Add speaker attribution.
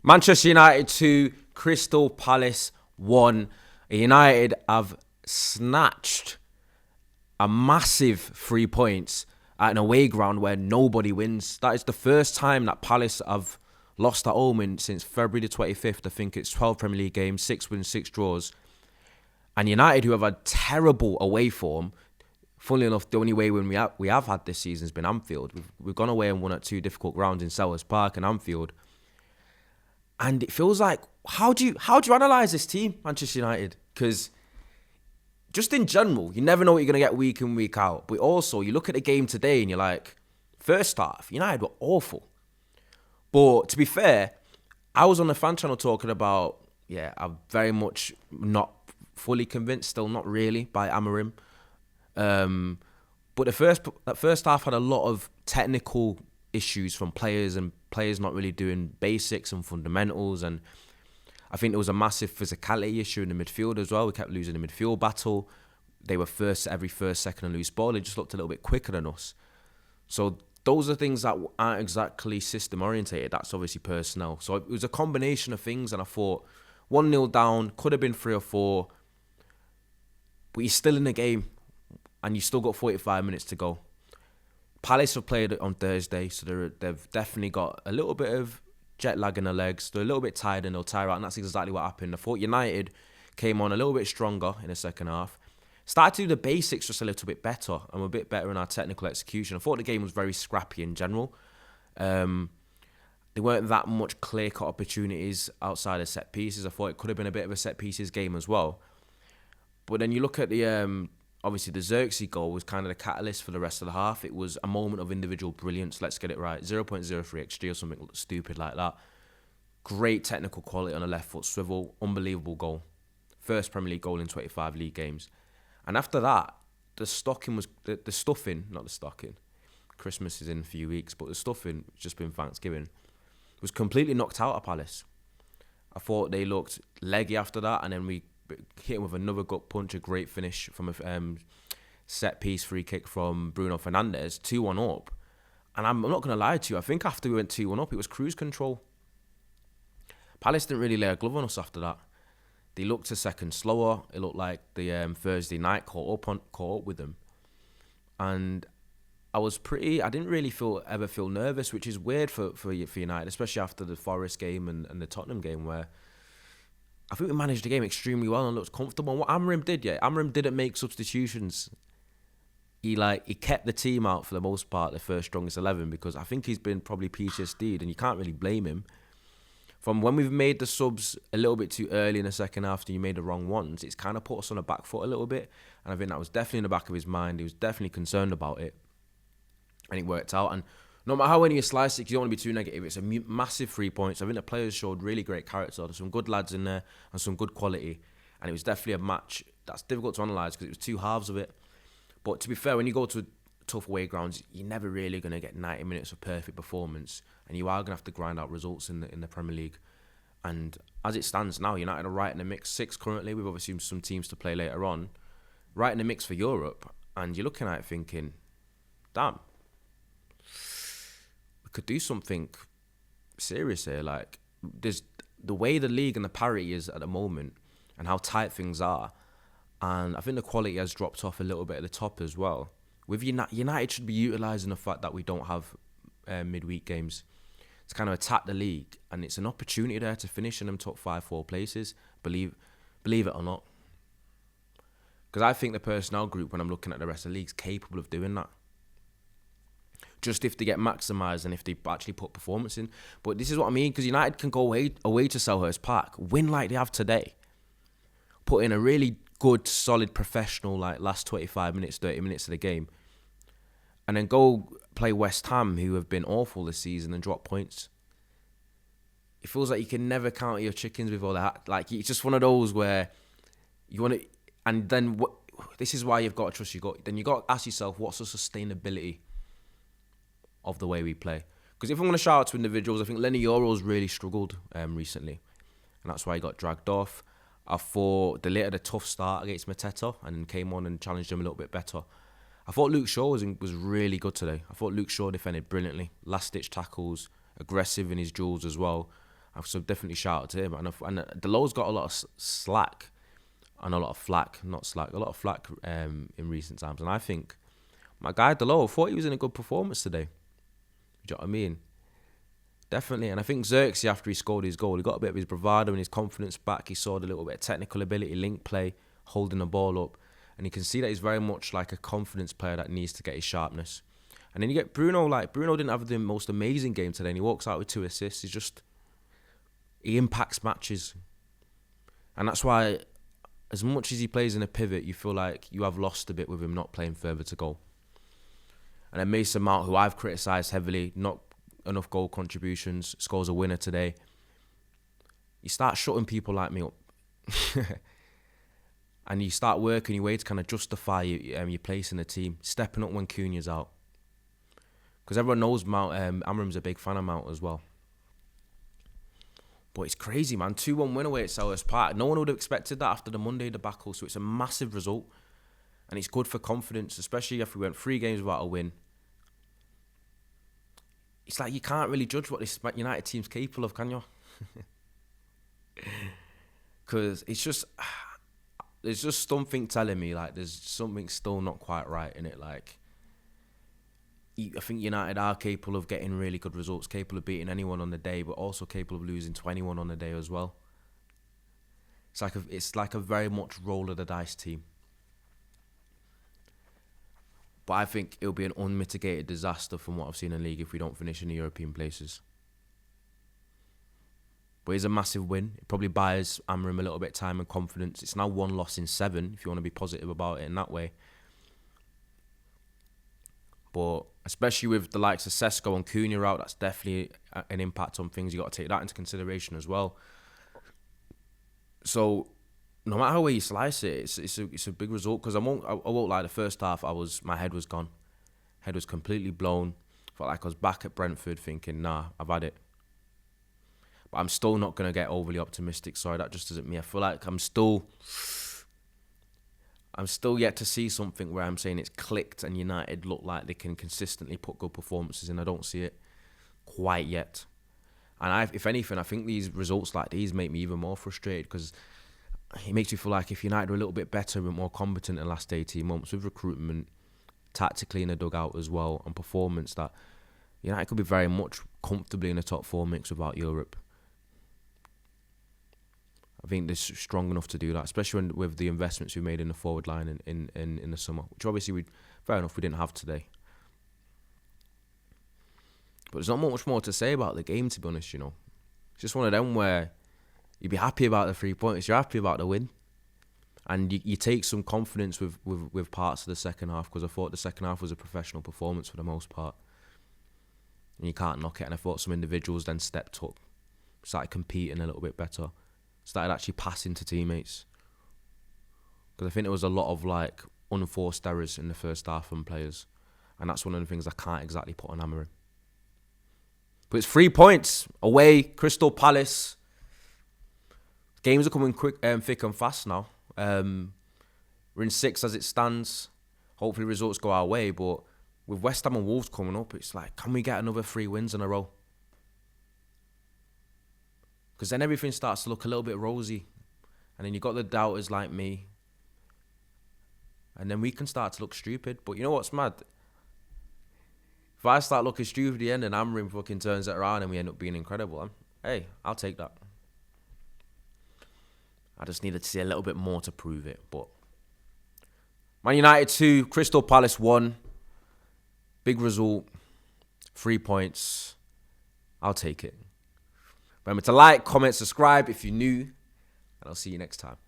Speaker 1: Manchester United 2, Crystal Palace 1. United have snatched a massive 3 points at an away ground where nobody wins. That is the first time that Palace have lost at home since February the 25th. I think it's 12 Premier League games, 6 wins, 6 draws. And United, who have had terrible away form, funnily enough, the only way when we have had this season has been Anfield. We've gone away and won at 2 difficult grounds in Selhurst Park and Anfield. And it feels like, how do you analyse this team, Manchester United? Because just in general, you never know what you're going to get week in, week out. But also, you look at the game today and you're like, first half, United were awful. But to be fair, I was on the fan channel talking about, I'm very much not fully convinced, still not really, by Amorim. But that first half had a lot of technical issues from players and players not really doing basics and fundamentals, and I think there was a massive physicality issue in the midfield as well. We kept losing the midfield battle. They were first every first, second and loose ball. They just looked a little bit quicker than us. So those are things that aren't exactly system orientated. That's obviously personnel. So it was a combination of things, and I thought 1-0 down, could have been 3 or 4, but you're still in the game and you still got 45 minutes to go. Palace have played on Thursday, so they've definitely got a little bit of jet lag in their legs. They're a little bit tired and they'll tire out, and that's exactly what happened. I thought United came on a little bit stronger in the second half. Started to do the basics just a little bit better, and we're a bit better in our technical execution. I thought the game was very scrappy in general. There weren't that much clear-cut opportunities outside of set pieces. I thought it could have been a bit of a set pieces game as well. But then you look at the obviously the Zirkzee goal was kind of the catalyst for the rest of the half. It was a moment of individual brilliance. Let's get it right. 0.03 XG or something stupid like that. Great technical quality on a left foot swivel. Unbelievable goal. First Premier League goal in 25 league games. And after that, the stuffing. Christmas is in a few weeks, but the stuffing, just been Thanksgiving, was completely knocked out of Palace. I thought they looked leggy after that, and then we hit him with another gut punch, a great finish from a set piece free kick from Bruno Fernandes, 2-1 up. And I'm not going to lie to you, I think after we went 2-1 up, it was cruise control. Palace didn't really lay a glove on us after that. They looked a second slower. It looked like the Thursday night caught up with them. And I didn't really ever feel nervous, which is weird for United, especially after the Forest game and the Tottenham game, where I think we managed the game extremely well and looked comfortable. And what Amorim did, Amorim didn't make substitutions. He kept the team out for the most part, the first strongest 11, because I think he's been probably PTSD'd, and you can't really blame him. From when we've made the subs a little bit too early in the second half and you made the wrong ones, it's kind of put us on the back foot a little bit. And I think that was definitely in the back of his mind. He was definitely concerned about it. And it worked out. And no matter how you slice it, you don't want to be too negative. It's a massive 3 points. I think the players showed really great character. There's some good lads in there and some good quality. And it was definitely a match that's difficult to analyse because it was 2 halves of it. But to be fair, when you go to tough away grounds, you're never really going to get 90 minutes of perfect performance. And you are going to have to grind out results in the Premier League. And as it stands now, United are right in the mix. 6 currently. We've obviously some teams to play later on. Right in the mix for Europe. And you're looking at it thinking, damn, could do something serious here. Like, there's the way the league and the parity is at the moment and how tight things are, and I think the quality has dropped off a little bit at the top as well. With United should be utilising the fact that we don't have midweek games to kind of attack the league, and it's an opportunity there to finish in them top 5-4 places, believe it or not. Because I think the personnel group, when I'm looking at the rest of the league, is capable of doing that. Just if they get maximised and if they actually put performance in. But this is what I mean, because United can go away to Selhurst Park, win like they have today, put in a really good, solid, professional last 25 minutes, 30 minutes of the game, and then go play West Ham, who have been awful this season, and drop points. It feels like you can never count your chickens with all that. Like, it's just one of those where you want to, and then this is why you've got to trust your gut. Then you got to ask yourself, what's the sustainability of the way we play? Because if I'm going to shout out to individuals, I think Lenny Yoro's really struggled recently, and that's why he got dragged off. I thought De Ligt had a tough start against Mateta and then came on and challenged him a little bit better. I thought Luke Shaw was really good today. I thought Luke Shaw defended brilliantly. Last-ditch tackles, aggressive in his duels as well. So definitely shout out to him. And Delow's got a lot of slack and a lot of flack, not slack, a lot of flack in recent times. And I think my guy Delow, I thought he was in a good performance today. Do you know what I mean? Definitely. And I think Zirkzee, after he scored his goal, he got a bit of his bravado and his confidence back. He saw the little bit of technical ability, link play, holding the ball up. And you can see that he's very much like a confidence player that needs to get his sharpness. And then you get Bruno. Like, Bruno didn't have the most amazing game today, and he walks out with 2 assists. He impacts matches. And that's why, as much as he plays in a pivot, you feel like you have lost a bit with him not playing further to goal. And then Mason Mount, who I've criticised heavily, not enough goal contributions, scores a winner today. You start shutting people like me up. And you start working your way to kind of justify your place in the team, stepping up when Cunha's out. Because everyone knows Mount, Amorim's a big fan of Mount as well. But it's crazy, man. 2-1 win away at Selhurst Park. No one would have expected that after the Monday debacle, so it's a massive result. And it's good for confidence, especially if we went 3 games without a win. It's like you can't really judge what this United team's capable of, can you? Because it's just... There's just something telling me, like, there's something still not quite right in it. Like, I think United are capable of getting really good results, capable of beating anyone on the day, but also capable of losing to anyone on the day as well. It's like a very much roll of the dice team. But I think it'll be an unmitigated disaster from what I've seen in the league if we don't finish in the European places. But it's a massive win. It probably buys Amorim a little bit of time and confidence. It's now 1 loss in 7, if you want to be positive about it in that way. But especially with the likes of Sesko and Cunha out, that's definitely an impact on things. You got to take that into consideration as well. So no matter how you slice it, it's a big result. Because I won't lie. The first half, my head was gone. Head was completely blown. Felt like I was back at Brentford thinking, nah, I've had it. But I'm still not going to get overly optimistic. Sorry, that just isn't me. I feel like I'm still yet to see something where I'm saying it's clicked and United look like they can consistently put good performances in. I don't see it quite yet. And if anything, I think these results like these make me even more frustrated because it makes me feel like if United were a little bit better and more competent in the last 18 months with recruitment, tactically in the dugout as well, and performance, that United could be very much comfortably in the top 4 mix without Europe. I think they're strong enough to do that, especially with the investments we made in the forward line in the summer, which obviously fair enough we didn't have today. But there's not much more to say about the game, to be honest. It's just one of them where you'd be happy about the 3 points, you're happy about the win, and you take some confidence with parts of the second half, because I thought the second half was a professional performance for the most part, and you can't knock it. And I thought some individuals then stepped up, started competing a little bit better. Started actually passing to teammates. Because I think there was a lot of like unforced errors in the first half from players. And that's one of the things I can't exactly put on Amorim. But it's 3 points away, Crystal Palace. Games are coming quick, thick and fast now. We're in 6 as it stands. Hopefully results go our way. But with West Ham and Wolves coming up, it's like, can we get another 3 wins in a row? Because then everything starts to look a little bit rosy. And then you've got the doubters like me. And then we can start to look stupid. But you know what's mad? If I start looking stupid at the end and Amorim fucking turns it around and we end up being incredible, hey, I'll take that. I just needed to see a little bit more to prove it. But Man United 2, Crystal Palace 1. Big result. 3 points. I'll take it. Remember to like, comment, subscribe if you're new, and I'll see you next time.